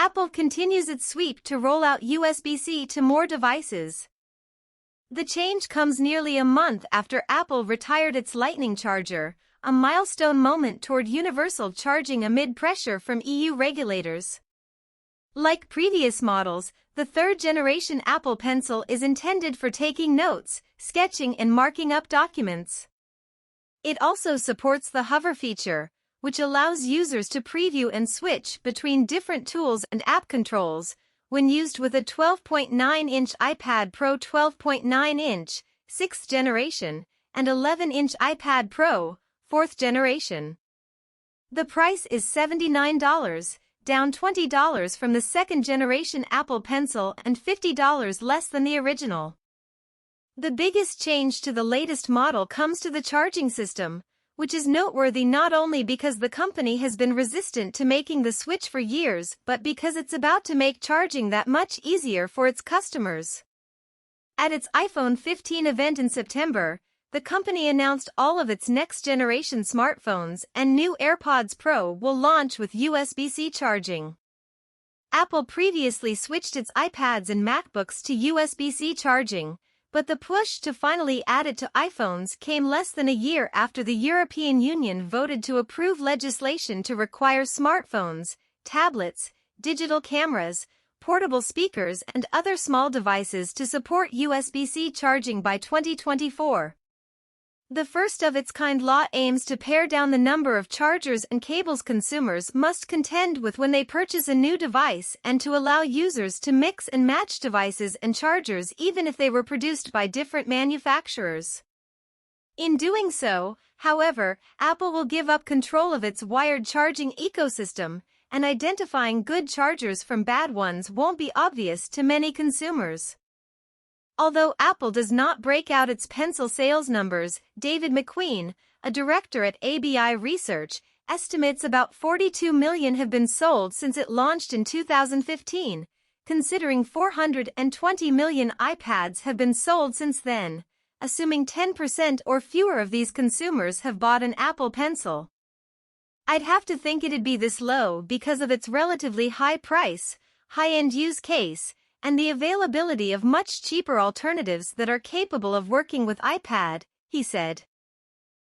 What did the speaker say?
Apple continues its sweep to roll out USB-C to more devices. The change comes nearly a month after Apple retired its Lightning charger, a milestone moment toward universal charging amid pressure from EU regulators. Like previous models, the third-generation Apple Pencil is intended for taking notes, sketching and marking up documents. It also supports the hover feature, which allows users to preview and switch between different tools and app controls, when used with a 12.9-inch iPad Pro 12.9-inch, 6th generation, and 11-inch iPad Pro, 4th generation. The price is $79, down $20 from the second-generation Apple Pencil and $50 less than the original. The biggest change to the latest model comes to the charging system, which is noteworthy not only because the company has been resistant to making the switch for years but because it's about to make charging that much easier for its customers. At its iPhone 15 event in September, the company announced all of its next-generation smartphones and new AirPods Pro will launch with USB-C charging. Apple previously switched its iPads and MacBooks to USB-C charging, but the push to finally add it to iPhones came less than a year after the European Union voted to approve legislation to require smartphones, tablets, digital cameras, portable speakers and other small devices to support USB-C charging by 2024. The first-of-its-kind law aims to pare down the number of chargers and cables consumers must contend with when they purchase a new device and to allow users to mix and match devices and chargers even if they were produced by different manufacturers. In doing so, however, Apple will give up control of its wired charging ecosystem, and identifying good chargers from bad ones won't be obvious to many consumers. Although Apple does not break out its Pencil sales numbers, David McQueen, a director at ABI Research, estimates about 42 million have been sold since it launched in 2015, considering 420 million iPads have been sold since then, assuming 10% or fewer of these consumers have bought an Apple Pencil. I'd have to think it'd be this low because of its relatively high price, high-end use case, and the availability of much cheaper alternatives that are capable of working with iPad, he said.